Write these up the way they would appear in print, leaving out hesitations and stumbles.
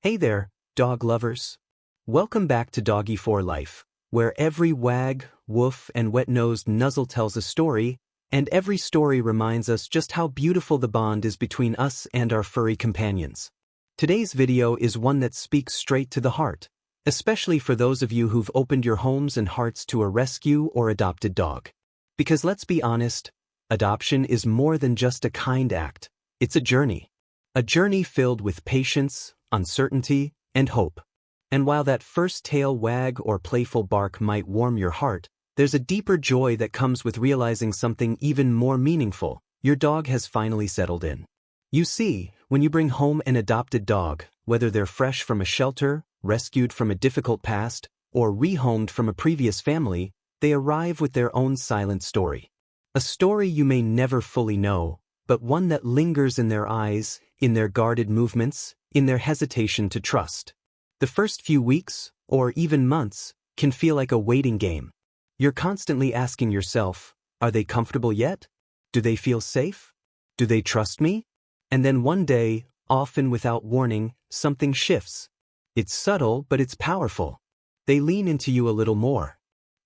Hey there, dog lovers. Welcome back to Doggy for Life, where every wag, woof, and wet-nosed nuzzle tells a story, and every story reminds us just how beautiful the bond is between us and our furry companions. Today's video is one that speaks straight to the heart, especially for those of you who've opened your homes and hearts to a rescue or adopted dog. Because let's be honest, adoption is more than just a kind act. It's a journey. A journey filled with patience, uncertainty, and hope. And while that first tail wag or playful bark might warm your heart, there's a deeper joy that comes with realizing something even more meaningful. Your dog has finally settled in. You see, when you bring home an adopted dog, whether they're fresh from a shelter, rescued from a difficult past, or rehomed from a previous family, they arrive with their own silent story. A story you may never fully know, but one that lingers in their eyes, in their guarded movements, in their hesitation to trust. The first few weeks, or even months, can feel like a waiting game. You're constantly asking yourself, are they comfortable yet? Do they feel safe? Do they trust me? And then one day, often without warning, something shifts. It's subtle, but it's powerful. They lean into you a little more.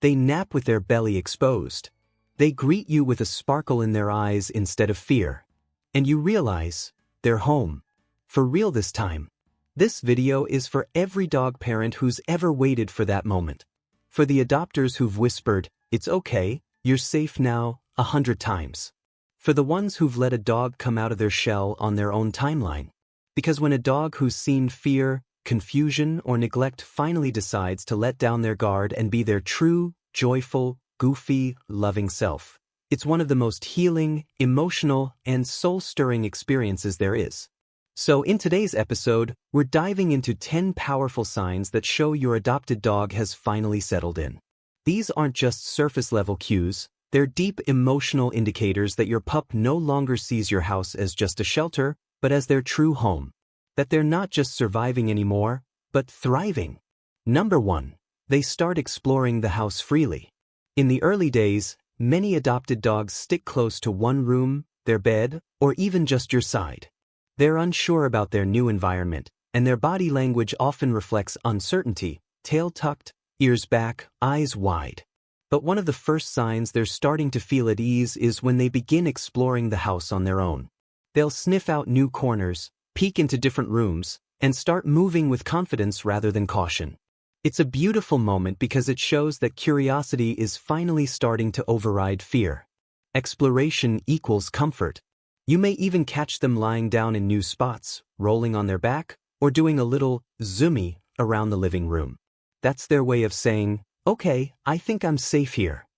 They nap with their belly exposed. They greet you with a sparkle in their eyes instead of fear. And you realize, they're home. For real this time. This video is for every dog parent who's ever waited for that moment. For the adopters who've whispered, it's okay, you're safe now, 100 times. For the ones who've let a dog come out of their shell on their own timeline. Because when a dog who's seen fear, confusion, or neglect finally decides to let down their guard and be their true, joyful, goofy, loving self, it's one of the most healing, emotional, and soul-stirring experiences there is. So in today's episode, we're diving into 10 powerful signs that show your adopted dog has finally settled in. These aren't just surface-level cues, they're deep emotional indicators that your pup no longer sees your house as just a shelter, but as their true home. That they're not just surviving anymore, but thriving. Number 1. They start exploring the house freely. In the early days, many adopted dogs stick close to one room, their bed, or even just your side. They're unsure about their new environment, and their body language often reflects uncertainty, tail tucked, ears back, eyes wide. But one of the first signs they're starting to feel at ease is when they begin exploring the house on their own. They'll sniff out new corners, peek into different rooms, and start moving with confidence rather than caution. It's a beautiful moment because it shows that curiosity is finally starting to override fear. Exploration equals comfort. You may even catch them lying down in new spots, rolling on their back, or doing a little zoomy around the living room. That's their way of saying, okay, I think I'm safe here.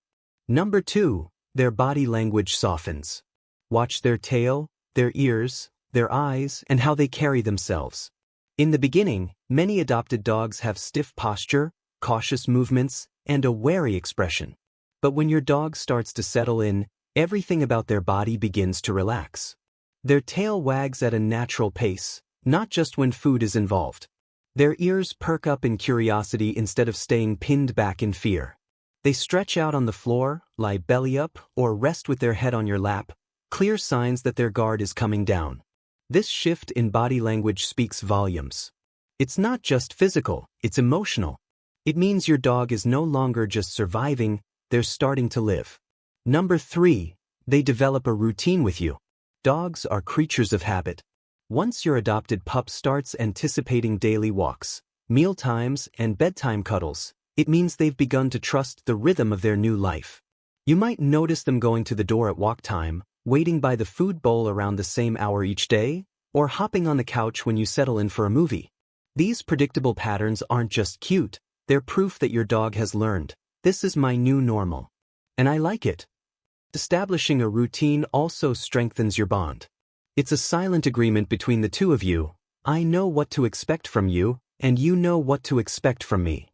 Number 2, their body language softens. Watch their tail, their ears, their eyes, and how they carry themselves. In the beginning, many adopted dogs have stiff posture, cautious movements, and a wary expression. But when your dog starts to settle in, everything about their body begins to relax. Their tail wags at a natural pace, not just when food is involved. Their ears perk up in curiosity instead of staying pinned back in fear. They stretch out on the floor, lie belly up, or rest with their head on your lap, clear signs that their guard is coming down. This shift in body language speaks volumes. It's not just physical, it's emotional. It means your dog is no longer just surviving, they're starting to live. Number 3, they develop a routine with you. Dogs are creatures of habit. Once your adopted pup starts anticipating daily walks, meal times, and bedtime cuddles, it means they've begun to trust the rhythm of their new life. You might notice them going to the door at walk time, waiting by the food bowl around the same hour each day, or hopping on the couch when you settle in for a movie. These predictable patterns aren't just cute, they're proof that your dog has learned, this is my new normal. And I like it. Establishing a routine also strengthens your bond. It's a silent agreement between the two of you. I know what to expect from you, and you know what to expect from me.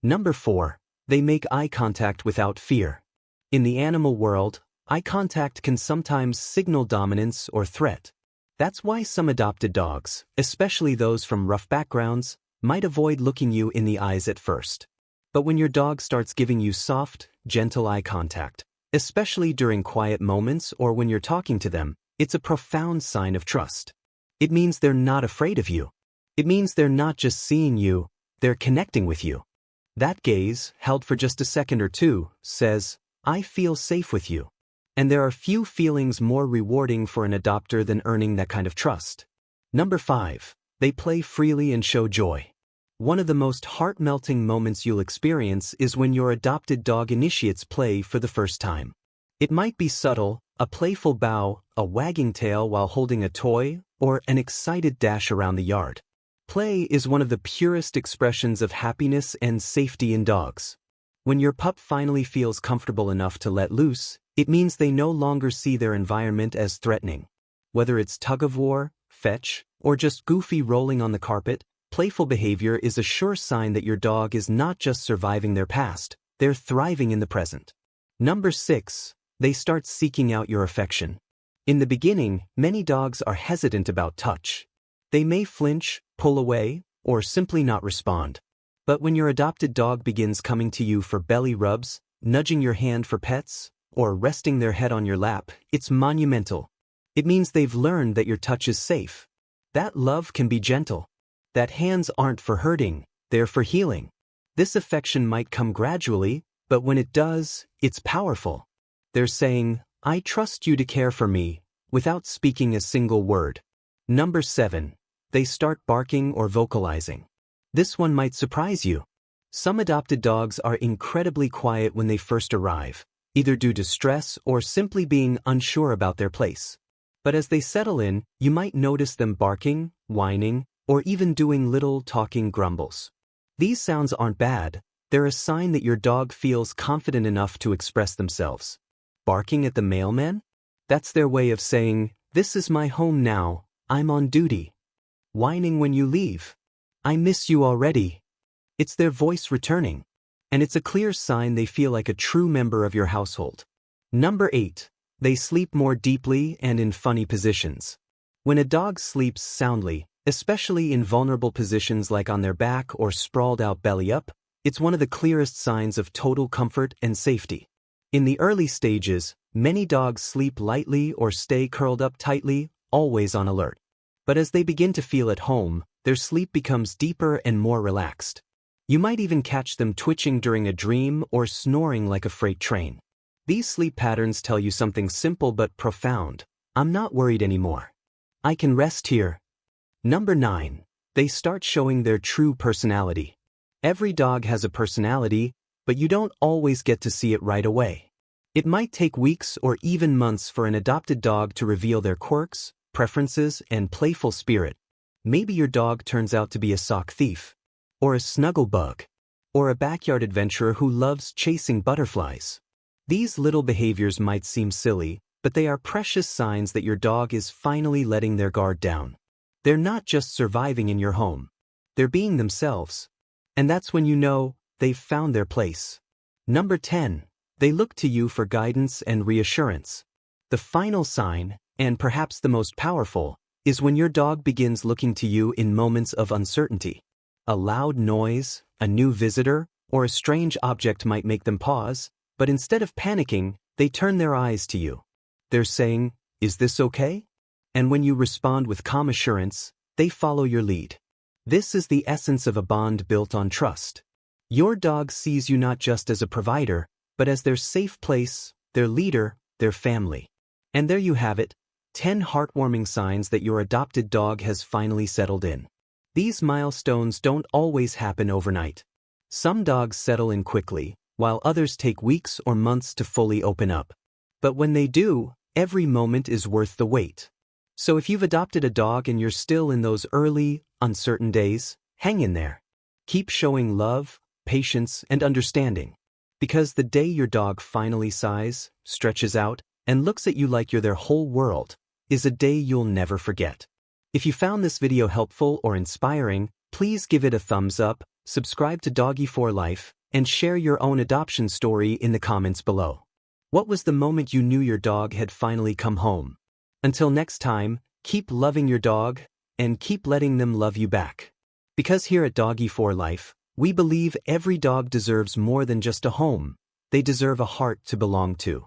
Number 4, they make eye contact without fear. In the animal world, eye contact can sometimes signal dominance or threat. That's why some adopted dogs, especially those from rough backgrounds, might avoid looking you in the eyes at first. But when your dog starts giving you soft, gentle eye contact, especially during quiet moments or when you're talking to them, it's a profound sign of trust. It means they're not afraid of you. It means they're not just seeing you, they're connecting with you. That gaze, held for just a second or two, says, "I feel safe with you." And there are few feelings more rewarding for an adopter than earning that kind of trust. Number 5. They play freely and show joy. One of the most heart-melting moments you'll experience is when your adopted dog initiates play for the first time. It might be subtle, a playful bow, a wagging tail while holding a toy, or an excited dash around the yard. Play is one of the purest expressions of happiness and safety in dogs. When your pup finally feels comfortable enough to let loose, it means they no longer see their environment as threatening. Whether it's tug-of-war, fetch, or just goofy rolling on the carpet, playful behavior is a sure sign that your dog is not just surviving their past, they're thriving in the present. Number 6. They start seeking out your affection. In the beginning, many dogs are hesitant about touch. They may flinch, pull away, or simply not respond. But when your adopted dog begins coming to you for belly rubs, nudging your hand for pets, or resting their head on your lap, it's monumental. It means they've learned that your touch is safe. That love can be gentle. That hands aren't for hurting, they're for healing. This affection might come gradually, but when it does, it's powerful. They're saying, "I trust you to care for me," without speaking a single word. Number 7. They start barking or vocalizing. This one might surprise you. Some adopted dogs are incredibly quiet when they first arrive, either due to stress or simply being unsure about their place. But as they settle in, you might notice them barking, whining, or even doing little talking grumbles. These sounds aren't bad, they're a sign that your dog feels confident enough to express themselves. Barking at the mailman? That's their way of saying, "This is my home now, I'm on duty." Whining when you leave? "I miss you already." It's their voice returning. And it's a clear sign they feel like a true member of your household. Number 8. They sleep more deeply and in funny positions. When a dog sleeps soundly, especially in vulnerable positions like on their back or sprawled out belly up, it's one of the clearest signs of total comfort and safety. In the early stages, many dogs sleep lightly or stay curled up tightly, always on alert. But as they begin to feel at home, their sleep becomes deeper and more relaxed. You might even catch them twitching during a dream or snoring like a freight train. These sleep patterns tell you something simple but profound. I'm not worried anymore. I can rest here. Number 9. They start showing their true personality. Every dog has a personality, but you don't always get to see it right away. It might take weeks or even months for an adopted dog to reveal their quirks, preferences, and playful spirit. Maybe your dog turns out to be a sock thief, or a snuggle bug, or a backyard adventurer who loves chasing butterflies. These little behaviors might seem silly, but they are precious signs that your dog is finally letting their guard down. They're not just surviving in your home. They're being themselves. And that's when you know they've found their place. Number 10. They look to you for guidance and reassurance. The final sign, and perhaps the most powerful, is when your dog begins looking to you in moments of uncertainty. A loud noise, a new visitor, or a strange object might make them pause, but instead of panicking, they turn their eyes to you. They're saying, "Is this okay?" And when you respond with calm assurance, they follow your lead. This is the essence of a bond built on trust. Your dog sees you not just as a provider, but as their safe place, their leader, their family. And there you have it, 10 heartwarming signs that your adopted dog has finally settled in. These milestones don't always happen overnight. Some dogs settle in quickly, while others take weeks or months to fully open up. But when they do, every moment is worth the wait. So if you've adopted a dog and you're still in those early, uncertain days, hang in there. Keep showing love, patience, and understanding. Because the day your dog finally sighs, stretches out, and looks at you like you're their whole world, is a day you'll never forget. If you found this video helpful or inspiring, please give it a thumbs up, subscribe to Doggy for Life, and share your own adoption story in the comments below. What was the moment you knew your dog had finally come home? Until next time, keep loving your dog, and keep letting them love you back. Because here at Doggy for Life, we believe every dog deserves more than just a home. They deserve a heart to belong to.